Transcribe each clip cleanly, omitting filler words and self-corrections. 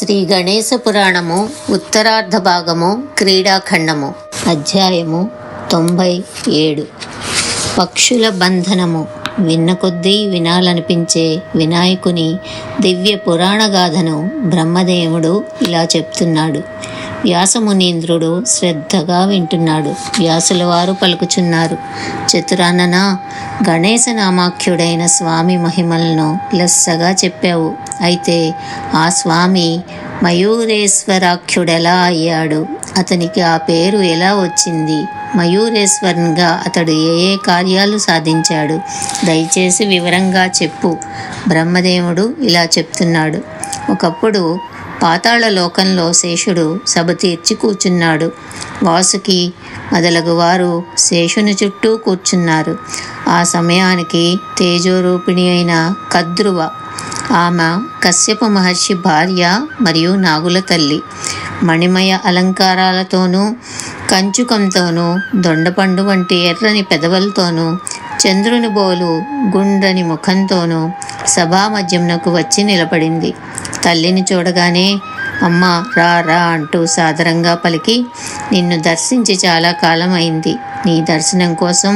శ్రీ గణేశ పురాణము ఉత్తరార్ధ భాగము క్రీడాఖండము అధ్యాయము 97. పక్షుల బంధనము. విన్న కొద్దీ వినాలనిపించే వినాయకుని దివ్య పురాణగాథను బ్రహ్మదేవుడు ఇలా చెప్తున్నాడు. వ్యాసమునీంద్రుడు శ్రద్ధగా వింటున్నాడు. వ్యాసుల వారు పలుకుచున్నారు. చతురానన, గణేశ నామాఖ్యుడైన స్వామి మహిమలను లెస్సగా చెప్పావు. అయితే ఆ స్వామి మయూరేశ్వరాఖ్యుడెలా అయ్యాడు? అతనికి ఆ పేరు ఎలా వచ్చింది? మయూరేశ్వరునిగా అతడు ఏ కార్యాలు సాధించాడు? దయచేసి వివరంగా చెప్పు. బ్రహ్మదేవుడు ఇలా చెప్తున్నాడు. ఒకప్పుడు పాతాళ లోకంలో శేషుడు సభ తీర్చి కూర్చున్నాడు. వాసుకి మొదలగు వారు శేషుని చుట్టూ కూర్చున్నారు. ఆ సమయానికి తేజోరూపిణి అయిన కద్రువ, ఆమె కశ్యప మహర్షి భార్య మరియు నాగుల తల్లి, మణిమయ అలంకారాలతోనూ కంచుకంతోనూ దొండపండు వంటి ఎర్రని పెదవులతోనూ చంద్రుని బోలు గుండ్రని ముఖంతోనూ సభామధ్యమునకు వచ్చి నిలబడింది. తల్లిని చూడగానే అమ్మా రా రా అంటూ సాదరంగా పలికి, నిన్ను దర్శించి చాలా కాలం అయింది. నీ దర్శనం కోసం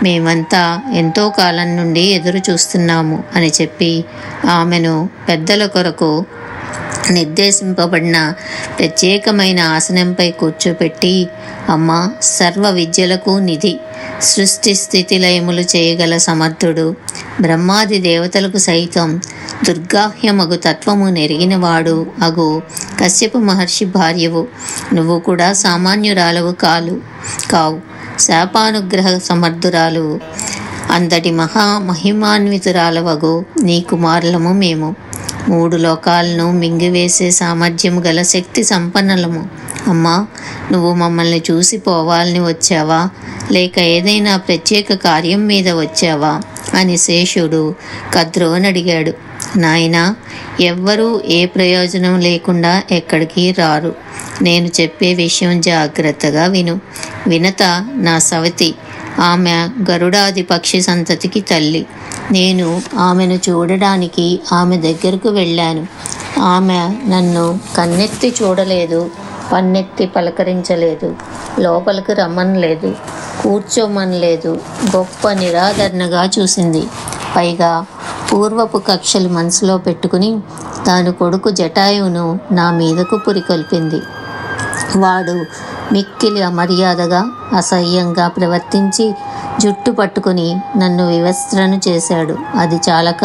మేమంతా ఎంతో కాలం నుండి ఎదురు చూస్తున్నాము అని చెప్పి ఆమెను పెద్దల కొరకు నిర్దేశింపబడిన ప్రత్యేకమైన ఆసనంపై కూర్చోపెట్టి, అమ్మ సర్వ విద్యలకు నిధి, సృష్టి స్థితి లయములు చేయగల సమర్థుడు, బ్రహ్మాది దేవతలకు సైతం దుర్గాహ్యమగు తత్వము నెరిగినవాడు అగు కశ్యప మహర్షి భార్యవు. నువ్వు కూడా సామాన్యురాలవు కావు, శాపానుగ్రహ సమర్థురాలు. అంతటి మహిమాన్వితురాలవగు నీ కుమారులము మేము. 3 లోకాలను మింగివేసే సామర్థ్యము గల శక్తి సంపన్నలము. అమ్మా, నువ్వు మమ్మల్ని చూసి పోవాలని వచ్చావా, లేక ఏదైనా ప్రత్యేక కార్యం మీద వచ్చావా అని శేషుడు కద్రువని అడిగాడు. నాయనా, ఎవ్వరూ ఏ ప్రయోజనం లేకుండా ఎక్కడికి రారు. నేను చెప్పే విషయం జాగ్రత్తగా విను. వినత నా సవతి. ఆమె గరుడాది పక్షి సంతతికి తల్లి. నేను ఆమెను చూడడానికి ఆమె దగ్గరకు వెళ్ళాను. ఆమె నన్ను కన్నెత్తి చూడలేదు, పన్నెత్తి పలకరించలేదు, లోపలికి రమ్మనలేదు, కూర్చోమనలేదు. గొప్ప నిరాదరణగా చూసింది. పైగా పూర్వపు కక్షలు మనసులో పెట్టుకుని తాను కొడుకు జటాయువును నా మీదకు పురికొల్పింది. వాడు మిక్కిలి అమర్యాదగా అసహ్యంగా ప్రవర్తించి జుట్టు పట్టుకుని నన్ను వివస్త్రను చేశాడు. అది చాలక,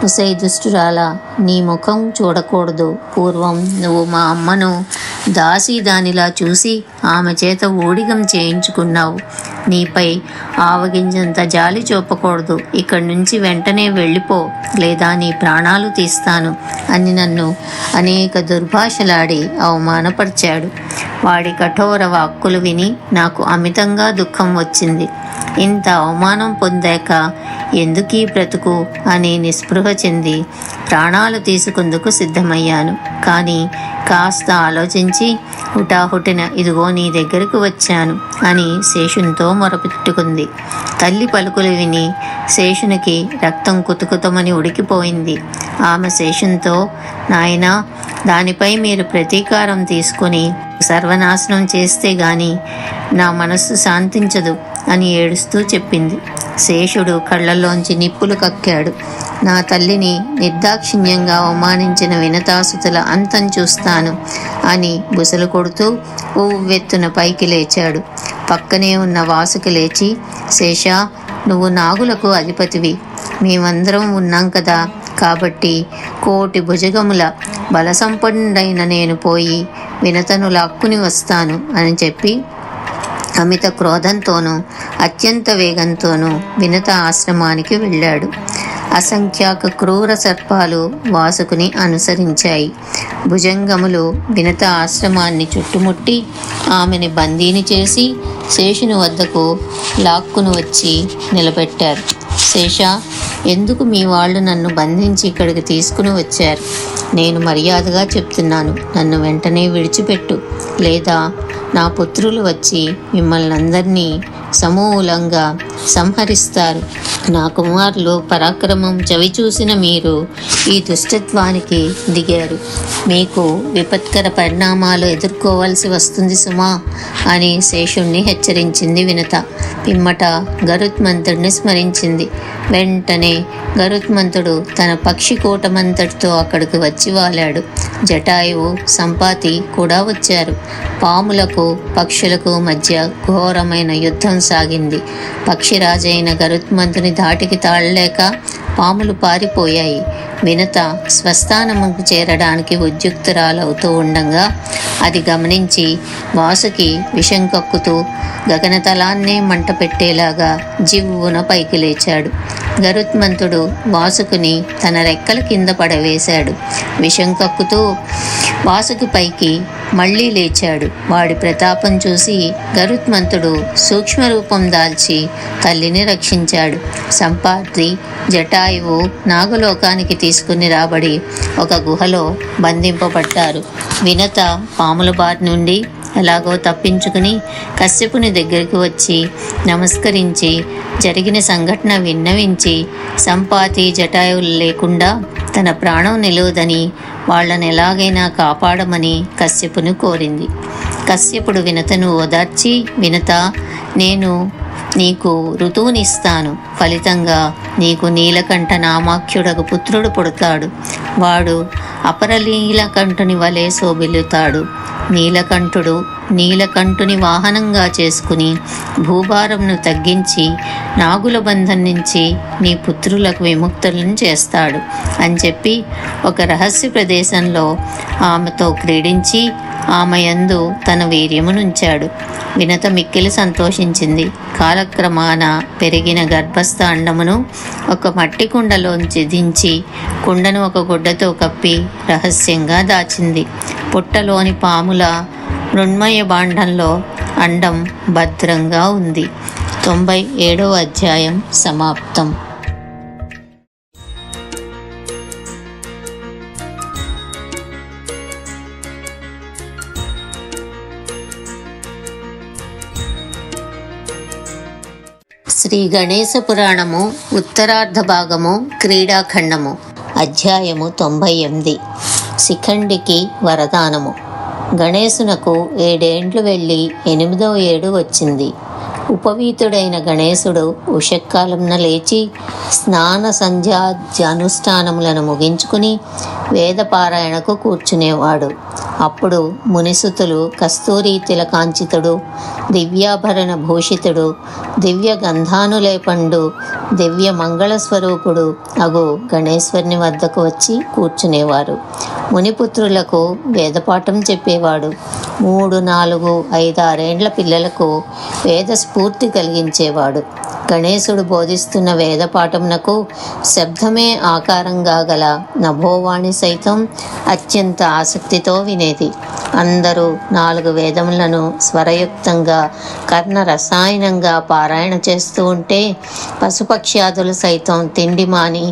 ఉసై దుష్టురాలా, నీ ముఖం చూడకూడదు. పూర్వం నువ్వు మా అమ్మను దాసీదానిలా చూసి ఆమె చేత ఊడిగం చేయించుకున్నావు. నీపై ఆవగింజంత జాలి చూపకూడదు. ఇక్కడి నుంచి వెంటనే వెళ్ళిపో, లేదా నీ ప్రాణాలు తీస్తాను అని నన్ను అనేక దుర్భాషలాడి అవమానపరిచాడు. వాడి కఠోర వాక్కులు విని నాకు అమితంగా దుఃఖం వచ్చింది. ఇంత అవమానం పొందాక ఎందుకీ బ్రతుకు అని నిస్పృహ చెంది ప్రాణాలు తీసుకుందుకు సిద్ధమయ్యాను. కానీ కాస్త ఆలోచించి హుటాహుటిన ఇదిగో నీ దగ్గరకు వచ్చాను అని శేషునితో మొరపెట్టుకుంది. తల్లి పలుకులు విని శేషునికి రక్తం కుతుకుతమని ఉడికిపోయింది. ఆమె శేషునితో, నాయనా, దానిపై మీరు ప్రతీకారం తీసుకొని సర్వనాశనం చేస్తే గాని నా మనస్సు శాంతించదు అని ఏడుస్తూ చెప్పింది. శేషుడు కళ్ళల్లోంచి నిప్పులు కక్కాడు. నా తల్లిని నిర్దాక్షిణ్యంగా అవమానించిన వినతాసుతుల అంతం చూస్తాను అని బుసలు కొడుతూ ఉవ్వెత్తున పైకి లేచాడు. పక్కనే ఉన్న వాసుకి లేచి, శేషా, నువ్వు నాగులకు అధిపతివి. మేమందరం ఉన్నాం కదా, కాబట్టి 1,000,000 భుజగముల బలసంపన్నుడైన నేను పోయి వినతను లాక్కుని వస్తాను అని చెప్పి అమిత క్రోధంతోనూ అత్యంత వేగంతోనూ వినత ఆశ్రమానికి వెళ్ళాడు. అసంఖ్యాక క్రూర సర్పాలు వాసుకుని అనుసరించాయి. భుజంగములు వినత ఆశ్రమాన్ని చుట్టుముట్టి ఆమెని బందీని చేసి శేషుని వద్దకు లాక్కును వచ్చి నిలబెట్టారు. శేషా, ఎందుకు మీ వాళ్ళు నన్ను బంధించి ఇక్కడికి తీసుకుని వచ్చారు? నేను మర్యాదగా చెప్తున్నాను, నన్ను వెంటనే విడిచిపెట్టు, లేదా నా పుత్రులు వచ్చి మిమ్మల్ని అందరినీ సమూలంగా సంహరిస్తారు. నా కుమారులు పరాక్రమం చవిచూసిన మీరు ఈ దుష్టత్వానికి దిగారు. మీకు విపత్కర పరిణామాలు ఎదుర్కోవాల్సి వస్తుంది సుమా అని శేషుణ్ణి హెచ్చరించింది వినత. పిమ్మట గరుత్మంతుడిని స్మరించింది. వెంటనే గరుత్మంతుడు తన పక్షి కూటమంతటితో అక్కడికి వచ్చి వాలాడు. జటాయువు, సంపాతి కూడా వచ్చారు. పాములకు పక్షులకు మధ్య ఘోరమైన యుద్ధం సాగింది. పక్షిరాజైన గరుత్మంతుని ధాటికి తాళలేక పాములు పారిపోయాయి. వినత స్వస్థానముకు చేరడానికి ఉద్యుక్తురాలవుతూ ఉండగా అది గమనించి వాసుకి విషం కక్కుతూ గగనతలాన్నే మంట పెట్టేలాగా జివ్వున పైకి లేచాడు. గరుత్మంతుడు వాసుకుని తన రెక్కల కింద పడవేశాడు. విషం కక్కుతూ వాసుకి పైకి మళ్ళీ లేచాడు. వాడి ప్రతాపం చూసి గరుత్మంతుడు సూక్ష్మరూపం దాల్చి తల్లిని రక్షించాడు. సంపాతి, జటాయువు నాగలోకానికి తీసుకుని రాబడి ఒక గుహలో బంధింపబడ్డారు. వినత పాముల బారి నుండి ఎలాగో తప్పించుకుని కశ్యపుని దగ్గరికి వచ్చి నమస్కరించి జరిగిన సంఘటన విన్నవించి సంపాతి, జటాయువులు లేకుండా తన ప్రాణం నిలువదని వాళ్ళని ఎలాగైనా కాపాడమని కశ్యపుని కోరింది. కశ్యపుడు వినతను ఓదార్చి, వినత, నేను నీకు ఋతువునిస్తాను. ఫలితంగా నీకు నీలకంఠ నామాఖ్యుడకు పుత్రుడు పుడతాడు. వాడు అపరలీలకంఠుని వలె శోభిల్లుతాడు. నీలకంఠుడు నీలకంఠుని వాహనంగా చేసుకుని భూభారంను తగ్గించి నాగుల బంధం నుంచి నీ పుత్రులకు విముక్తులను చేస్తాడు అని చెప్పి ఒక రహస్య ప్రదేశంలో ఆమెతో క్రీడించి ఆమె యందు తన వీర్యమునుంచాడు. వినత మిక్కిలి సంతోషించింది. కాలక్రమాన పెరిగిన గర్భస్థ అండమును ఒక మట్టి కుండలోంచి దించి కుండను ఒక గుడ్డతో కప్పి రహస్యంగా దాచింది. పుట్టలోని పాముల మృణ్మయ భాండంలో అండం భద్రంగా ఉంది. 97వ అధ్యాయం సమాప్తం. శ్రీ గణేశ పురాణము ఉత్తరార్ధ భాగము క్రీడాఖండము. అధ్యాయము 98. శిఖండికి వరదానము. గణేశునకు 7 ఏండ్లు వెళ్ళి 8వ ఏడు వచ్చింది. ఉపవీతుడైన గణేశుడు ఉషక్కాలంన లేచి స్నాన సంధ్యానుష్ఠానములను ముగించుకుని వేదపారాయణకు కూర్చునేవాడు. అప్పుడు మునిసుతులు కస్తూరి తిలకాంచితుడు, దివ్యాభరణ భూషితుడు, దివ్య గంధానులేపండు, దివ్య మంగళస్వరూపుడు అగు గణేశ్వరుని వద్దకు వచ్చి కూర్చునేవారు. మునిపుత్రులకు వేదపాఠం చెప్పేవాడు. 3, 4, 5, 6 ఏండ్ల పిల్లలకు వేద స్ఫూర్తి కలిగించేవాడు. గణేశుడు బోధిస్తున్న వేదపాఠమునకు శబ్దమే ఆకారంగా గల నభోవాణి సైతం అత్యంత ఆసక్తితో వినేది. అందరూ 4 వేదములను స్వరయుక్తంగా కర్ణ రసాయనంగా పారాయణ చేస్తూ ఉంటే పశుపక్ష్యాదులు సైతం తిండి మాని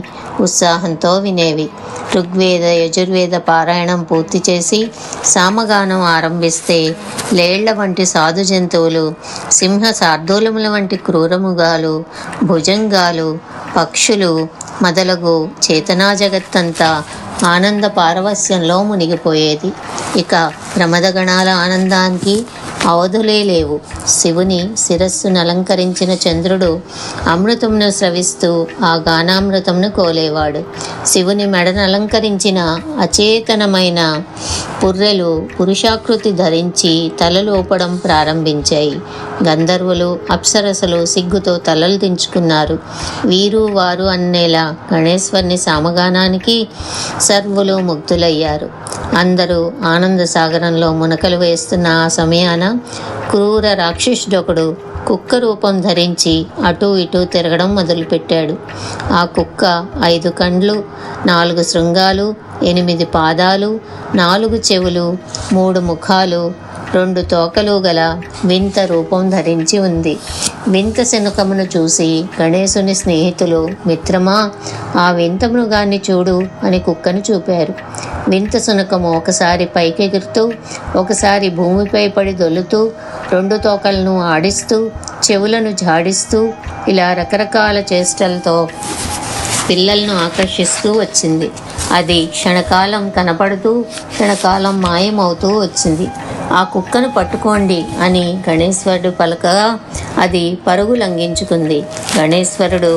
ఉత్సాహంతో వినేవి. ఋగ్వేద యజుర్వేద పారాయణం పూర్తి చేసి సామగానం ఆరంభిస్తే లేళ్ల వంటి సాధు జంతువులు, సింహ శార్దూలముల వంటి క్రూరముగాలు, భుజంగాలు, పక్షులు మొదలగు చేతనా జగత్తంతా ఆనంద పారవస్యంలో మునిగిపోయేది. ఇక ప్రమదగణాల ఆనందానికి అవధులే లేవు. శివుని శిరస్సును అలంకరించిన చంద్రుడు అమృతమును స్రవిస్తూ ఆ గానామృతమును కోలేవాడు. శివుని మెడను అలంకరించిన అచేతనమైన పుర్రెలు పురుషాకృతి ధరించి తలలోపడం ప్రారంభించాయి. గంధర్వులు, అప్సరసలు సిగ్గుతో తలలు దించుకున్నారు. వీరు వారు అన్నేలా గణేశ్వరుని సామగానానికి సర్వులు ముగ్ధులయ్యారు. అందరూ ఆనంద సాగరంలో మునకలు వేస్తున్న ఆ సమయాన క్రూర రాక్షసుడొకడు కుక్క రూపం ధరించి అటూ ఇటూ తిరగడం మొదలుపెట్టాడు. ఆ కుక్క 5 కండ్లు, 4 శృంగాలు, 8 పాదాలు, 4 చెవులు, 3 ముఖాలు, 2 తోకలు గల వింత రూపం ధరించి ఉంది. వింత శనుకమును చూసి గణేశుని స్నేహితులు, మిత్రమా, ఆ వింత మృగాన్ని చూడు అని కుక్కను చూపారు. వింత శునకము ఒకసారి పైకెగురుతూ, ఒకసారి భూమిపై పడి దొల్లుతూ, 2 తోకలను ఆడిస్తూ చెవులను జాడిస్తూ ఇలా రకరకాల చేష్టలతో పిల్లలను ఆకర్షిస్తూ వచ్చింది. అది క్షణకాలం కనపడుతూ క్షణకాలం మాయమవుతూ వచ్చింది. ఆ కుక్కను పట్టుకోండి అని గణేశ్వరుడు పలకగా అది పరుగు లంఘించుకుంది. గణేశ్వరుడు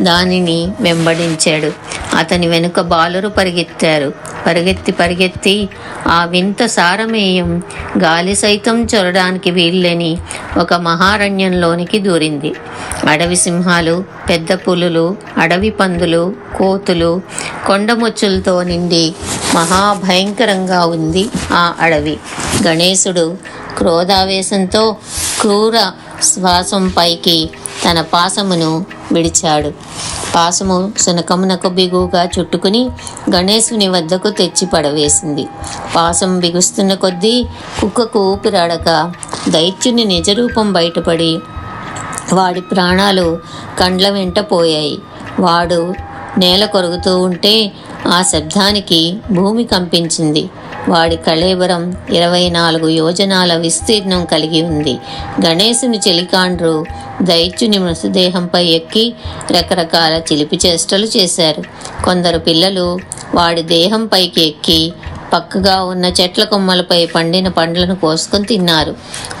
దానిని వెంబడించాడు. అతని వెనుక బాలురు పరిగెత్తారు. పరిగెత్తి ఆ వింత సారమేయం గాలి సైతం చొరడానికి వీల్లేని ఒక మహారణ్యంలోనికి దూరింది. అడవి సింహాలు, పెద్ద పులులు, అడవి పందులు, కోతులు, కొండముచ్చులతో నిండి మహాభయంకరంగా ఉంది ఆ అడవి. గణేశుడు క్రోధావేశంతో క్రూర శ్వాసం పైకి తన పాసమును విడిచాడు. పాసము శునకమునకు బిగుగా చుట్టుకుని గణేశుని వద్దకు తెచ్చి పడవేసింది. పాసం బిగుస్తున్న కొద్దీ కుక్కకు ఊపిరాడక దైత్యుని నిజరూపం బయటపడి వాడి ప్రాణాలు కండ్ల వెంట పోయాయి. వాడు నేల కొరుగుతూ ఉంటే ఆ శబ్దానికి భూమి కంపించింది. వాడి కళేబరం 24 యోజనాల విస్తీర్ణం కలిగి ఉంది. గణేశుని చెలికాండ్రు దైత్యుని మృతదేహంపై ఎక్కి రకరకాల చిలిపి చేష్టలు చేశారు. కొందరు పిల్లలు వాడి దేహంపైకి ఎక్కి పక్కగా ఉన్న చెట్ల కొమ్మలపై పండిన పండ్లను కోసుకొని తిన్నారు.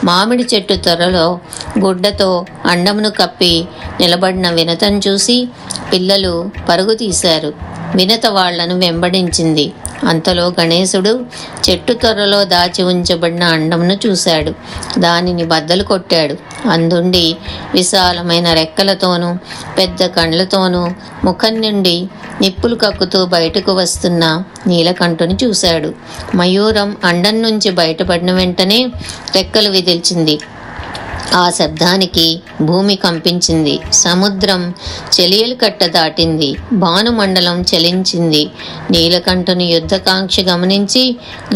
మామిడి చెట్టు త్వరలో గుడ్డతో అండమును కప్పి నిలబడిన వినతను చూసి పిల్లలు పరుగు తీశారు. వినత వాళ్లను వెంబడించింది. అంతలో గణేశుడు చెట్టు త్వరలో దాచి ఉంచబడిన అండమును చూశాడు. దానిని బద్దలు కొట్టాడు. అందుండి విశాలమైన రెక్కలతోనూ పెద్ద కండ్లతోనూ ముఖం నుండి నిప్పులు కక్కుతూ బయటకు వస్తున్న నీలకంఠుని చూశాడు. మయూరం అండం నుంచి బయటపడిన వెంటనే రెక్కలు విదిల్చింది. ఆ శబ్దానికి భూమి కంపించింది. సముద్రం చెలియలు కట్ట దాటింది. భానుమండలం చలించింది. నీలకంఠుని యుద్ధకాంక్ష గమనించి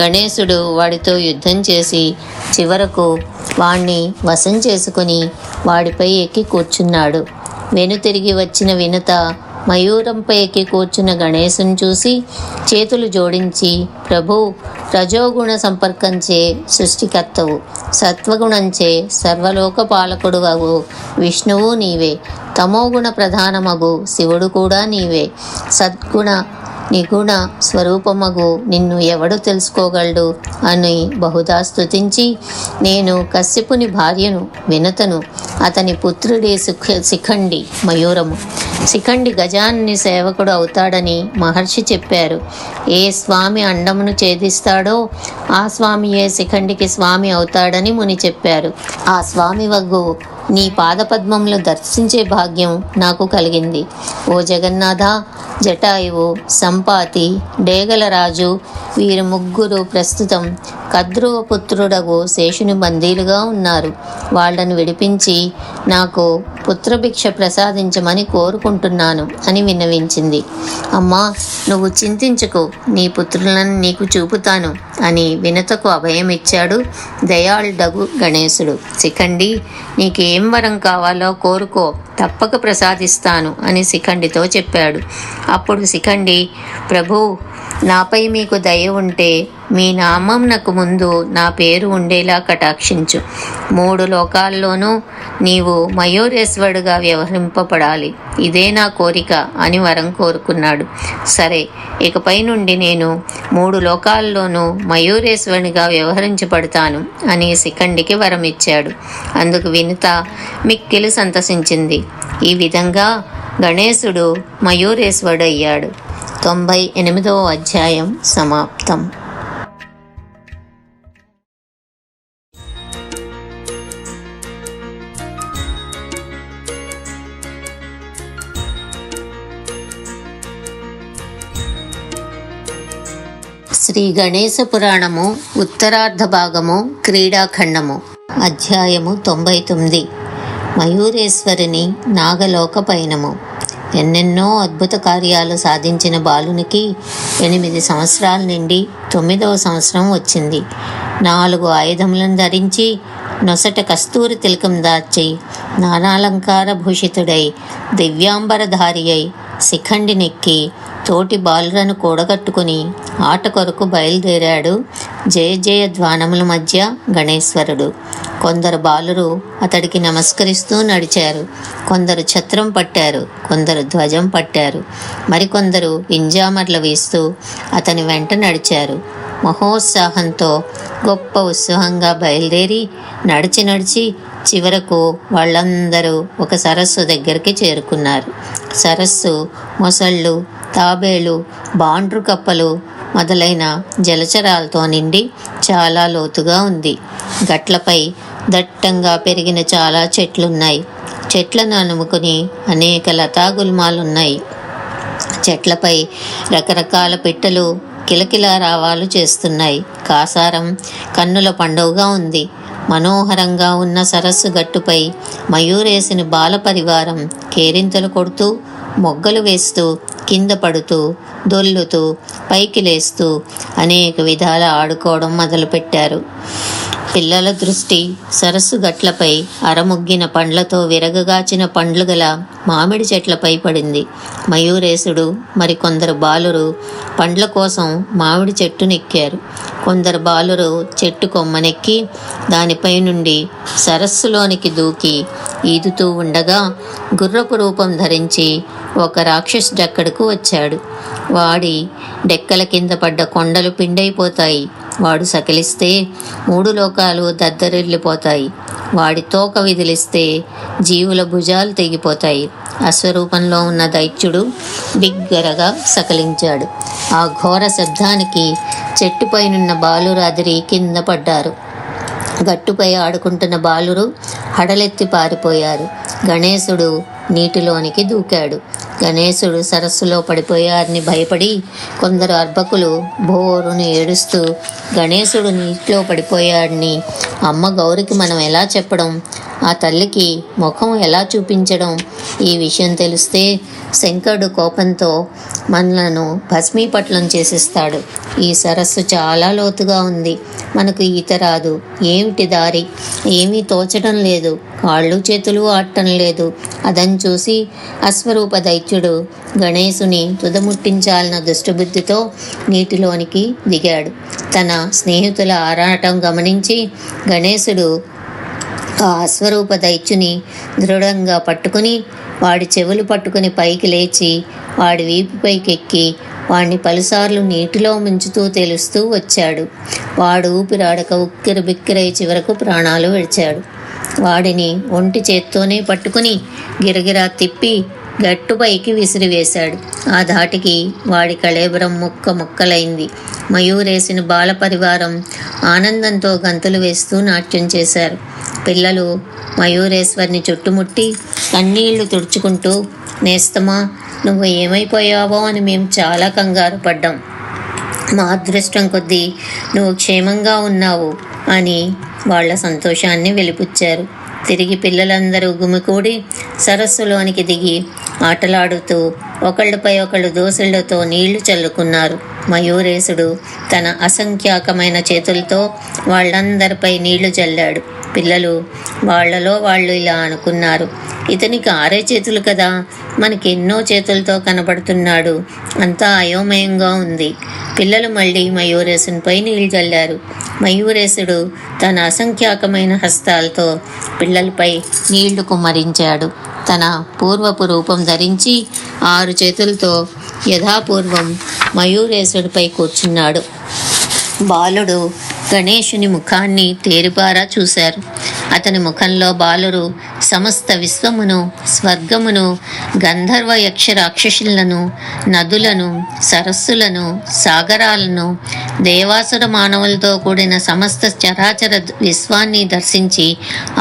గణేశుడు వాడితో యుద్ధం చేసి చివరకు వాణ్ణి వశం చేసుకుని వాడిపై ఎక్కి కూర్చున్నాడు. వెనుతిరిగి వచ్చిన వినత మయూరంపై ఎక్కి కూర్చున్న గణేశుని చూసి చేతులు జోడించి, ప్రభు, రజోగుణ సంపర్కంచే సృష్టికర్తవు, సత్వగుణంచే సర్వలోక పాలకుడు అగు విష్ణువు నీవే, తమోగుణ ప్రధానమగు శివుడు కూడా నీవే, సద్గుణ నిగుణ స్వరూపమగు నిన్ను ఎవడు తెలుసుకోగలడు అని బహుదా స్తుతించి, నేను కశ్యపుని భార్యను వినతను, అతని పుత్రుడి శిఖండి మయూరము. శిఖండి గజాన్ని సేవకుడు అవుతాడని మహర్షి చెప్పారు. ఏ స్వామి అండమును ఛేదిస్తాడో ఆ స్వామియే శిఖండికి స్వామి అవుతాడని ముని చెప్పారు. ఆ స్వామి వగ్గు నీ పాదపద్మములు దర్శించే భాగ్యం నాకు కలిగింది. ఓ జగన్నాథ, జటాయువు, సంపాతి, డేగలరాజు వీరు ముగ్గురు ప్రస్తుతం కద్రువ పుత్రుడగు శేషుని బందీలుగా ఉన్నారు. వాళ్లను విడిపించి నాకు పుత్రభిక్ష ప్రసాదించమని కోరుకుంటున్నాను అని విన్నవించింది. అమ్మా, నువ్వు చింతించుకో, నీ పుత్రులను నీకు చూపుతాను అని వినతకు అభయం ఇచ్చాడు దయాళుడగు గణేశుడు. శిఖండి, నీకేం వరం కావాలో కోరుకో, తప్పక ప్రసాదిస్తాను అని శిఖండితో చెప్పాడు. అప్పుడు శిఖండి, ప్రభు, నాపై మీకు దయ ఉంటే మీ నామంనకు ముందు నా పేరు ఉండేలా కటాక్షించు. 3 లోకాల్లోనూ నీవు మయూరేశ్వరుడుగా వ్యవహరింపబడాలి. ఇదే నా కోరిక అని వరం కోరుకున్నాడు. సరే, ఇకపై నుండి నేను 3 లోకాల్లోనూ మయూరేశ్వరునిగా వ్యవహరించబడతాను అని శిఖండికి వరం ఇచ్చాడు. అందుకు వినుత మిక్కిలి సంతసించింది. ఈ విధంగా గణేశుడు మయూరేశ్వరుడు అయ్యాడు. 98వ అధ్యాయం సమాప్తం. శ్రీ గణేశ పురాణము ఉత్తరార్ధ భాగము క్రీడాఖండము. అధ్యాయము 99. మయూరేశ్వరుని నాగలోక పయనము. ఎన్నెన్నో అద్భుత కార్యాలు సాధించిన బాలునికి 8 సంవత్సరాల నుండి 9వ సంవత్సరం వచ్చింది. 4 ఆయుధములను ధరించి నొసట కస్తూరి తిలకం దాచి నానాలంకార భూషితుడై దివ్యాంబరధారి అయి శిఖండినెక్కి తోటి బాలులను కూడగట్టుకుని ఆట కొరకు బయలుదేరాడు జయ జయ ధ్వానముల మధ్య గణేశ్వరుడు. కొందరు బాలురు అతడికి నమస్కరిస్తూ నడిచారు. కొందరు ఛత్రం పట్టారు, కొందరు ధ్వజం పట్టారు, మరికొందరు వింజామర్లు వేస్తూ అతని వెంట నడిచారు. మహోత్సాహంతో గొప్ప ఉత్సాహంగా బయలుదేరి నడిచి చివరకు వాళ్ళందరూ ఒక సరస్సు దగ్గరికి చేరుకున్నారు. సరస్సు మొసళ్ళు, తాబేలు, బాండ్రు కప్పలు మొదలైన జలచరాలతో నిండి చాలా లోతుగా ఉంది. గట్లపై దట్టంగా పెరిగిన చాలా చెట్లున్నాయి. చెట్లను అనుముకుని అనేక లతాగుల్మాలున్నాయి. చెట్లపై రకరకాల పిట్టలు కిలకిలా రావాలు చేస్తున్నాయి. కాసారం కన్నుల పండుగగా ఉంది. మనోహరంగా ఉన్న సరస్సు గట్టుపై మయూరేసిన బాల పరివారం కేరింతలు కొడుతూ, మొగ్గలు వేస్తూ, కింద పడుతూ, దొల్లుతూ, పైకి లేస్తూ అనేక విధాల ఆడుకోవడం మొదలుపెట్టారు. పిల్లల దృష్టి సరస్సు గట్లపై అరముగ్గిన పండ్లతో విరగగాచిన పండ్లు గల మామిడి చెట్లపై పడింది. మయూరేశుడు మరికొందరు బాలురు పండ్ల కోసం మామిడి చెట్టునెక్కారు. కొందరు బాలురు చెట్టు కొమ్మనెక్కి దానిపై నుండి సరస్సులోనికి దూకి ఈదుతూ ఉండగా గుర్రపు రూపం ధరించి ఒక రాక్షసుడక్కడకు వచ్చాడు. వాడి డెక్కల కింద పడ్డ కొండలు పిండైపోతాయి. వాడు సకిలిస్తే 3 లోకాలు దద్దరిల్లిపోతాయి. వాడి తోక విదిలిస్తే జీవుల భుజాలు తెగిపోతాయి. అశ్వరూపంలో ఉన్న దైత్యుడు బిగ్గరగా సకిలించాడు. ఆ ఘోర శబ్దానికి చెట్టుపైనున్న బాలురు అదిరి కింద పడ్డారు. గట్టుపై ఆడుకుంటున్న బాలురు హడలెత్తి పారిపోయారు. గణేశుడు నీటిలోనికి దూకాడు. గణేశుడు సరస్సులో పడిపోయారని భయపడి కొందరు అర్భకులు బోరును ఏడుస్తూ గణేశుడు నీటిలో పడిపోయాడని అమ్మ గౌరికి మనం ఎలా చెప్పడం, ఆ తల్లికి ముఖం ఎలా చూపించడం, ఈ విషయం తెలిస్తే శంకరుడు కోపంతో మనలను భస్మీపట్లం చేసేస్తాడు. ఈ సరస్సు చాలా లోతుగా ఉంది. మనకు ఈత రాదు. ఏమిటి దారి? ఏమీ తోచడం లేదు. కాళ్ళు చేతులు ఆడటం లేదు. అదని చూసి అశ్వరూప దైత్యుడు గణేశుని తుదముట్టించాలన్న దుష్టబుద్ధితో నీటిలోనికి దిగాడు. తన స్నేహితుల ఆరాటం గమనించి గణేశుడు ఆ అశ్వరూప దైత్యుని దృఢంగా పట్టుకుని వాడి చెవులు పట్టుకుని పైకి లేచి వాడి వీపుపైకెక్కి వాడిని పలుసార్లు నీటిలో ముంచుతూ తెలుస్తూ వచ్చాడు. వాడు ఊపిరాడక ఉక్కిరి బిక్కిరై చివరకు ప్రాణాలు విడిచాడు. వాడిని ఒంటి చేత్తోనే పట్టుకుని గిరగిరా తిప్పి గట్టుపైకి విసిరివేశాడు. ఆ ధాటికి వాడి కళేబరం ముక్కలైంది. మయూరేసిన బాల పరివారం ఆనందంతో గంతులు వేస్తూ నాట్యం చేశారు. పిల్లలు మయూరేశ్వరిని చుట్టుముట్టి కన్నీళ్లు తుడుచుకుంటూ, నేస్తమా నువ్వు ఏమైపోయావో అని మేము చాలా కంగారు పడ్డాం. మా అదృష్టం కొద్దీ నువ్వు క్షేమంగా ఉన్నావు అని వాళ్ళ సంతోషాన్ని వెలిపుచ్చారు. తిరిగి పిల్లలందరూ గుమికూడి సరస్సులోనికి దిగి ఆటలాడుతూ ఒకళ్ళపై ఒకళ్ళు దోసళ్లతో నీళ్లు చల్లుకున్నారు. మయూరేశుడు తన అసంఖ్యాకమైన చేతులతో వాళ్ళందరిపై నీళ్లు చల్లాడు. పిల్లలు వాళ్లలో వాళ్ళు ఇలా అనుకున్నారు, ఇతనికి 6 చేతులు కదా, మనకెన్నో చేతులతో కనబడుతున్నాడు, అంతా అయోమయంగా ఉంది. పిల్లలు మళ్ళీ మయూరేశునిపై నీళ్లు చల్లారు. మయూరేశుడు తన అసంఖ్యాకమైన హస్తాలతో పిల్లలపై నీళ్లు కుమ్మరించాడు. తన పూర్వపు రూపం ధరించి 6 చేతులతో యథాపూర్వం మయూరేశుడిపై కూర్చున్నాడు. బాలుడు గణేశుని ముఖాన్ని తేరిపారా చూశారు. అతని ముఖంలో బాలురు సమస్త విశ్వమును, స్వర్గమును, గంధర్వ యక్ష రాక్షసులను, నదులను, సరస్సులను, సాగరాలను, దేవాసుర మానవులతో కూడిన సమస్త చరాచర విశ్వాన్ని దర్శించి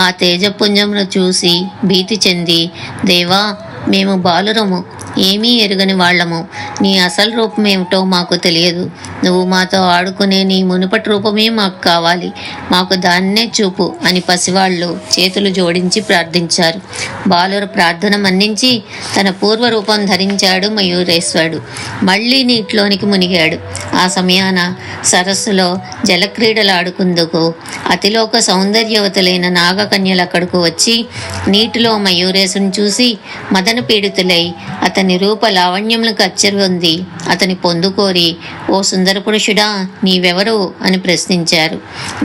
ఆ తేజపుంజమును చూసి భీతి చెంది, దేవా మేము బాలురము, ఏమీ ఎరుగని వాళ్లము, నీ అసలు రూపమేమిటో మాకు తెలియదు. నువ్వు మాతో ఆడుకునే నీ మునుపటి రూపమే మాకు కావాలి, మాకు దాన్నే చూపు అని పసివాళ్ళు చేతులు జోడించి ప్రార్థించారు. బాలురు ప్రార్థన మన్నించి తన పూర్వరూపం ధరించాడు. మయూరేశ్వరుడు మళ్ళీ నీటిలోనికి మునిగాడు. ఆ సమయాన సరస్సులో జలక్రీడలాడుకుందుకు అతిలోక సౌందర్యవతులైన నాగకన్యలు అక్కడకు వచ్చి నీటిలో మయూరేశుని చూసి మదన పీడితులై అతన్ని అతని రూప లావణ్యములకు అచ్చరుంది అతని పొందుకోరి, ఓ సుందర పురుషుడా, నీవెవరు అని ప్రశ్నించారు.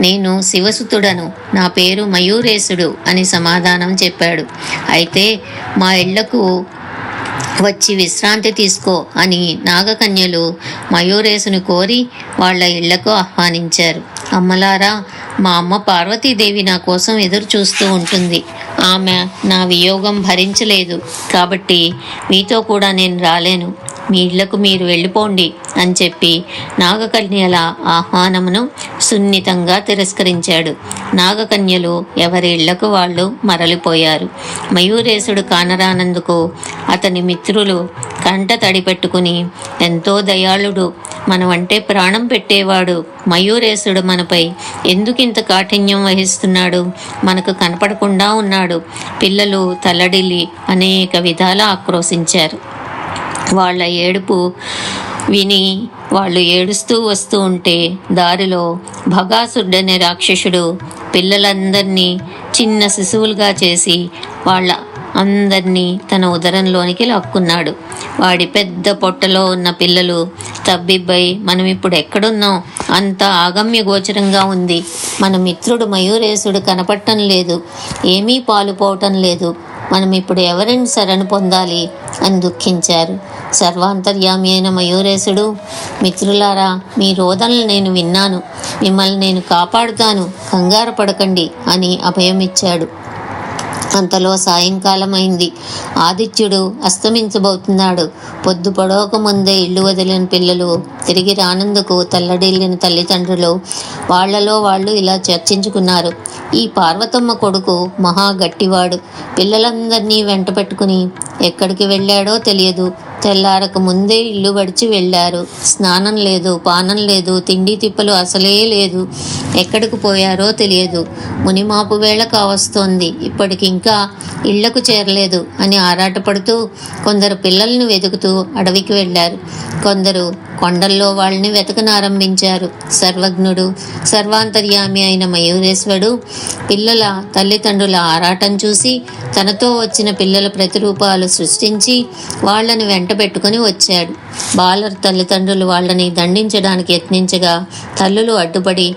నేను శివసుతుడను, నా పేరు మయూరేశుడు అని సమాధానం చెప్పాడు. అయితే మా ఇళ్లకు వచ్చి విశ్రాంతి తీసుకో అని నాగకన్యలు మయూరేశుని కోరి వాళ్ళ ఇళ్లకు ఆహ్వానించారు. అమ్మలారా, మా అమ్మ పార్వతీదేవి నా కోసం ఎదురు చూస్తూ ఉంటుంది. ఆమె నా వియోగం భరించలేదు కాబట్టి మీతో కూడా నేను రాలేను. మీ ఇళ్లకు మీరు వెళ్ళిపోండి అని చెప్పి నాగకన్యల ఆహ్వానమును సున్నితంగా తిరస్కరించాడు. నాగకన్యలు ఎవరి ఇళ్లకు వాళ్ళు మరలిపోయారు. మయూరేశుడు కానరానందుకు అతని మిత్రులు కంట తడి పెట్టుకుని, ఎంతో దయాళుడు, మనమంటే ప్రాణం పెట్టేవాడు మయూరేశుడు మనపై ఎందుకింత కాఠిన్యం వహిస్తున్నాడు, మనకు కనపడకుండా ఉన్నాడు. పిల్లలు తల్లడిల్లి అనేక విధాల ఆక్రోశించారు. వాళ్ళ ఏడుపు విని వాళ్ళు ఏడుస్తూ వస్తూ ఉంటే దారిలో భగాసురుడనే రాక్షసుడు పిల్లలందరినీ చిన్న శిశువులుగా చేసి వాళ్ళ అందరినీ తన ఉదరంలోనికి లాక్కున్నాడు. వాడి పెద్ద పొట్టలో ఉన్న పిల్లలు తబ్బిబ్బై, మనం ఇప్పుడు ఎక్కడున్నాం, అంత ఆగమ్య గోచరంగా ఉంది, మన మిత్రుడు మయూరేశుడు కనపడటం లేదు, ఏమీ పాలుపోవటం లేదు, మనం ఇప్పుడు ఎవరిని శరణు పొందాలి అని దుఃఖించారు. సర్వాంతర్యామి అయిన మయూరేశుడు, మిత్రులారా, మీ రోదనలు నేను విన్నాను, మిమ్మల్ని నేను కాపాడుతాను, కంగారు పడకండి అని అభయమిచ్చాడు. అంతలో సాయంకాలం అయింది. ఆదిత్యుడు అస్తమించబోతున్నాడు. పొద్దు పొడవక ముందే ఇల్లు వదిలిన పిల్లలు తిరిగి రానందుకు తల్లడిల్లిన తల్లిదండ్రులు వాళ్లలో వాళ్ళు ఇలా చర్చించుకున్నారు. ఈ పార్వతమ్మ కొడుకు మహా గట్టివాడు, పిల్లలందరినీ వెంట పెట్టుకుని ఎక్కడికి వెళ్ళాడో తెలియదు. తెల్లారక ముందే ఇల్లు గడిచి వెళ్ళారు. స్నానం లేదు, పానం లేదు, తిండి తిప్పలు అసలే లేదు. ఎక్కడికి పోయారో తెలియదు. మునిమాపు వేళ కావస్తోంది, ఇప్పటికి ఇంకా ఇళ్లకు చేరలేదు అని ఆరాటపడుతూ కొందరు పిల్లల్ని వెతుకుతూ అడవికి వెళ్ళారు. కొందరు కొండల్లో వాళ్ళని వెతకనారంభించారు. సర్వజ్ఞుడు, సర్వాంతర్యామి అయిన మయూరేశ్వరుడు పిల్లల తల్లిదండ్రుల ఆరాటం చూసి తనతో వచ్చిన పిల్లల ప్రతిరూపాలు సృష్టించి వాళ్ళని వెంట పెట్టుకుని వచ్చాడు. బాలర్ తల్లిదండ్రులు వాళ్ళని దండించడానికి యత్నించగా తల్లులు అడ్డుపడి,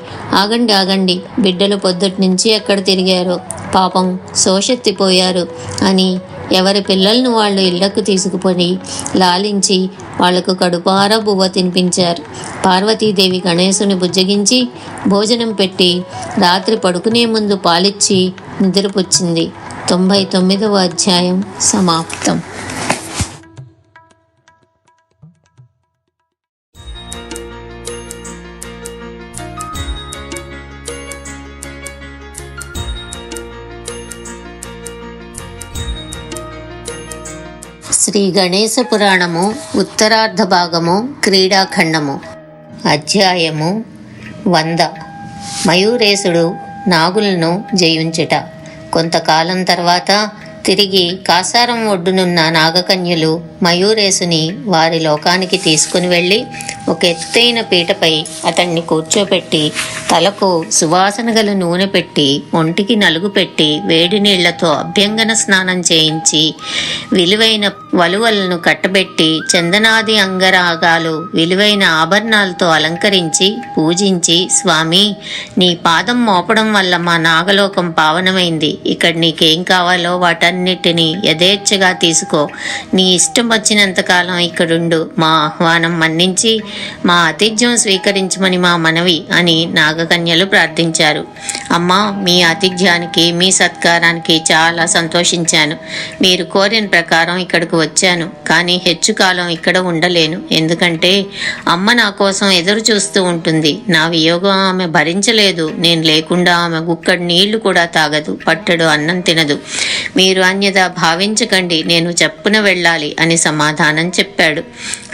ఆగండి ఆగండి, బిడ్డలు పొద్దుటి నుంచి ఎక్కడ తిరిగారో, పాపం శోషెత్తిపోయారు అని ఎవరి పిల్లలను వాళ్ళు ఇళ్లకు తీసుకుపోయి లాలించి వాళ్లకు కడుపారా బువ్వ తినిపించారు. పార్వతీదేవి గణేశుని బుజ్జగించి భోజనం పెట్టి రాత్రి పడుకునే ముందు పాలిచ్చి నిద్రపుచ్చింది. 99వ అధ్యాయం సమాప్తం. శ్రీ గణేశ పురాణము ఉత్తరార్ధ భాగము, క్రీడాఖండము. అధ్యాయము 100. మయూరేశుడు నాగులను జయించుట. కొంతకాలం తర్వాత తిరిగి కాసారం ఒడ్డునున్న నాగకన్యలు మయూరేశుని వారి లోకానికి తీసుకుని వెళ్ళి ఒక ఎత్తైన పీటపై అతన్ని కూర్చోపెట్టి తలకు సువాసన గల నూనె పెట్టి ఒంటికి నలుగు పెట్టి వేడి నీళ్లతో అభ్యంగన స్నానం చేయించి విలువైన వలువలను కట్టబెట్టి చందనాది అంగరాగాలు విలువైన ఆభరణాలతో అలంకరించి పూజించి, స్వామి, నీ పాదం మోపడం వల్ల మా నాగలోకం పావనమైంది. ఇక్కడ నీకేం కావాలో వాటన్నిటినీ యథేచ్ఛగా తీసుకో. నీ ఇష్టం వచ్చినంతకాలం ఇక్కడుండు. మా ఆహ్వానం మన్నించి మా ఆతిథ్యం స్వీకరించమని మా మనవి అని నాగకన్యలు ప్రార్థించారు. అమ్మా, మీ ఆతిథ్యానికి, మీ సత్కారానికి చాలా సంతోషించాను. మీరు కోరిన ప్రకారం ఇక్కడికి వచ్చాను. కానీ హెచ్చు కాలం ఇక్కడ ఉండలేను. ఎందుకంటే అమ్మ నా కోసం ఎదురు చూస్తూ ఉంటుంది. నా వియోగం ఆమె భరించలేదు. నేను లేకుండా ఆమె గుక్కడి నీళ్లు కూడా తాగదు, పట్టెడు అన్నం తినదు. మీరు అన్యదా భావించకండి, నేను చెప్పున వెళ్ళాలి అని సమాధానం చెప్పాడు.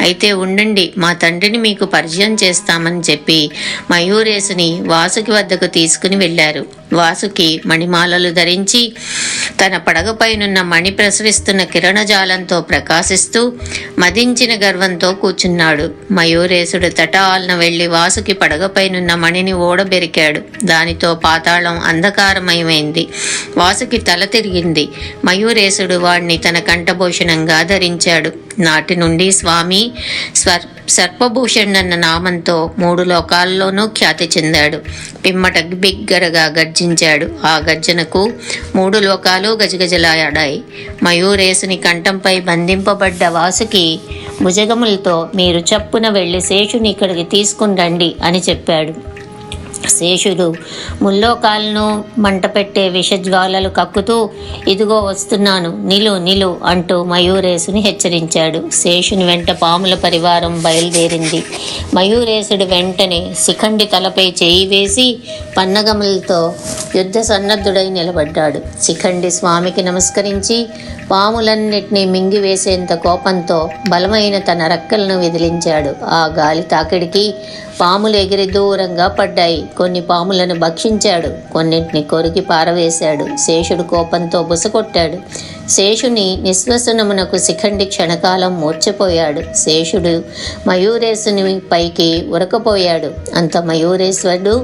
అయితే ఉండండి, మా తండ్రిని మీకు పరిచయం చేస్తామని చెప్పి మయూరేశుని వాసుకి వద్దకు తీసుకుని వెళ్ళారు. వాసుకి మణిమాలలు ధరించి తన పడగపైనున్న మణి ప్రసరిస్తున్న కిరణజాలంతో ప్రకాశిస్తూ మదించిన గర్వంతో కూర్చున్నాడు. మయూరేశుడు తటాలన వెళ్లి వాసుకి పడగపైనున్న మణిని ఓడబెరికాడు. దానితో పాతాళం అంధకారమయమైంది. వాసుకి తల తిరిగింది. మయూరేశుడు వాణ్ణి తన కంఠభూషణంగా ధరించాడు. నాటి నుండి స్వామి సర్పభూషణ్ అన్న నామంతో 3 లోకాల్లోనూ ఖ్యాతి చెందాడు. పిమ్మట బిగ్గరగా గర్జించాడు. ఆ గర్జనకు 3 లోకాలు గజగజలాడాయి. మయూరేశుని కంఠంపై బంధింపబడ్డ వాసుకి భుజగములతో, మీరు చప్పున వెళ్ళి శేషుని ఇక్కడికి తీసుకుని రండి అని చెప్పాడు. శేషుడు ముల్లోకాలను మంట పెట్టే విషజ్వాలలు కక్కుతూ, ఇదిగో వస్తున్నాను, నిలు అంటూ మయూరేశుని హెచ్చరించాడు. శేషుని వెంట పాముల పరివారం బయలుదేరింది. మయూరేశుడు వెంటనే శిఖండి తలపై చేయి వేసి పన్నగములతో యుద్ధ సన్నద్ధుడై నిలబడ్డాడు. శిఖండి స్వామికి నమస్కరించి పాములన్నిటినీ మింగివేసేంత కోపంతో బలమైన తన రెక్కలను విదిలించాడు. ఆ గాలి తాకిడికి పాములు ఎగిరి దూరంగా పడ్డాయి. కొన్ని పాములను భక్షించాడు, కొన్నింటిని కొరికి పారవేశాడు. శేషుడు కోపంతో బుసకొట్టాడు. శేషుని నిశ్వసనమునకు శిఖండి క్షణకాలం మూర్ఛపోయాడు. శేషుడు మయూరేశుని పైకి ఉరకపోయాడు. అంత మయూరేశ్వరుడు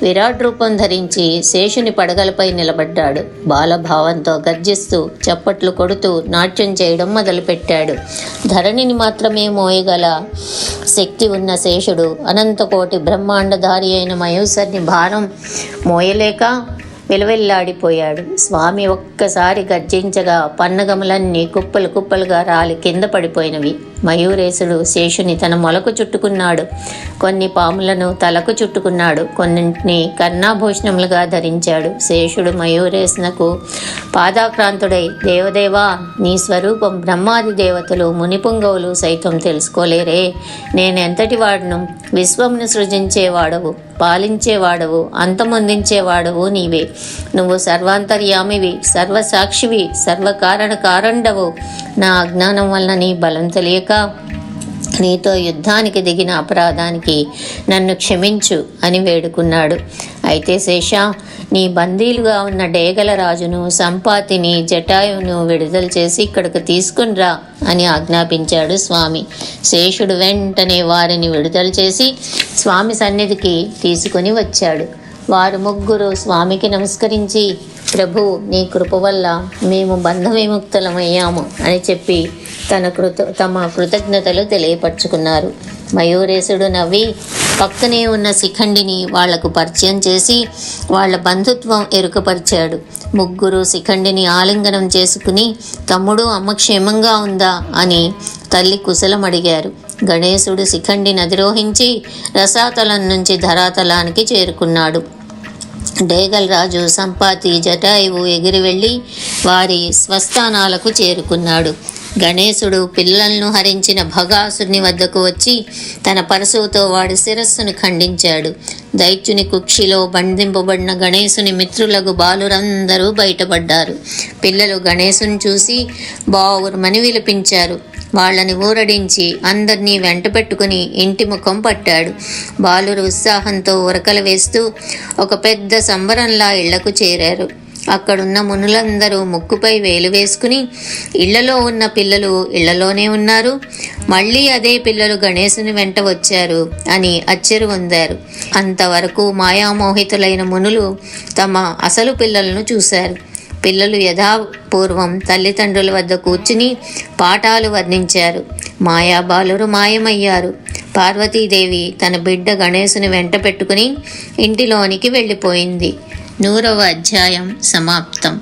విరాట్ రూపం ధరించి శేషుని పడగలపై నిలబడ్డాడు. బాలభావంతో గర్జిస్తూ చప్పట్లు కొడుతూ నాట్యం చేయడం మొదలుపెట్టాడు. ధరణిని మాత్రమే మోయగల శక్తి ఉన్న శేషుడు అనంతకోటి బ్రహ్మాండధారి అయిన మయూసర్ని భారం మోయలేక విలవిల్లాడిపోయాడు. స్వామి ఒక్కసారి గర్జించగా పన్నగములన్నీ కుప్పలు కుప్పలుగా రాలి కింద పడిపోయినవి. మయూరేశుడు శేషుని తన మొలకు చుట్టుకున్నాడు. కొన్ని పాములను తలకు చుట్టుకున్నాడు. కొన్నింటిని కర్ణాభూషణములుగా ధరించాడు. శేషుడు మయూరేశునకు పాదాక్రాంతుడై, దేవదేవా, నీ స్వరూపం బ్రహ్మాది దేవతలు మునిపుంగవులు సైతం తెలుసుకోలేరే. నేనెంతటి వాడును? విశ్వమును సృజించేవాడవు, పాలించేవాడవు, అంతమొందించేవాడవు నీవే. నువ్వు సర్వాంతర్యామివి, సర్వసాక్షివి, సర్వకారణ కారణడవు. నా అజ్ఞానం వలన నీ బలం తెలియక నీతో యుద్ధానికి దిగిన అపరాధానికి నన్ను క్షమించు అని వేడుకున్నాడు. అయితే శేష, నీ బందీలుగా ఉన్న డేగల రాజును, సంపాతిని, జటాయువును విడుదల చేసి ఇక్కడికి తీసుకునిరా అని ఆజ్ఞాపించాడు స్వామి. శేషుడు వెంటనే వారిని విడుదల చేసి స్వామి సన్నిధికి తీసుకుని వచ్చాడు. వారు ముగ్గురు స్వామికి నమస్కరించి, ప్రభు, నీ కృప వల్ల మేము బంధ విముక్తులమయ్యాము అని చెప్పి తమ కృతజ్ఞతలు తెలియపరుచుకున్నారు. మయూరేశుడు నవ్వి పక్కనే ఉన్న శిఖండిని వాళ్లకు పరిచయం చేసి వాళ్ల బంధుత్వం ఎరుకపరిచాడు. ముగ్గురు శిఖండిని ఆలింగనం చేసుకుని, తమ్ముడు, అమ్మ క్షేమంగా ఉందా అని తల్లి కుశలం అడిగారు. గణేశుడు శిఖండిని అధిరోహించి రసాతలం నుంచి ధరాతలానికి చేరుకున్నాడు. డేగల్ రాజు, సంపాతి, జటాయువు ఎగిరి వెళ్ళి వారి స్వస్థానాలకు చేరుకున్నాడు. గణేశుడు పిల్లలను హరించిన భగాసుని వద్దకు వచ్చి తన పరశువుతో వాడి శిరస్సును ఖండించాడు. దైత్యుని కుక్షిలో బంధింపబడిన గణేశుని మిత్రులకు బాలురందరూ బయటపడ్డారు. పిల్లలు గణేశుని చూసి బావురుమని విలపించారు. వాళ్ళని ఊరడించి అందరినీ వెంట పెట్టుకుని ఇంటి ముఖం పట్టాడు. బాలురు ఉత్సాహంతో ఉరకలు వేస్తూ ఒక పెద్ద సంబరంలా ఇళ్లకు చేరారు. అక్కడున్న మునులందరూ ముక్కుపై వేలు వేసుకుని, ఇళ్లలో ఉన్న పిల్లలు ఇళ్లలోనే ఉన్నారు, మళ్ళీ అదే పిల్లలు గణేశుని వెంట వచ్చారు అని అచ్చెరు పొందారు. అంతవరకు మాయామోహితులైన మునులు తమ అసలు పిల్లలను చూశారు. పిల్లలు యథాపూర్వం తల్లిదండ్రుల వద్ద కూర్చుని పాఠాలు వర్ణించారు. మాయాబాలురు మాయమయ్యారు. పార్వతీదేవి తన బిడ్డ గణేశుని వెంట పెట్టుకుని ఇంటిలోనికి వెళ్ళిపోయింది. 100వ అధ్యాయం సమాప్తం.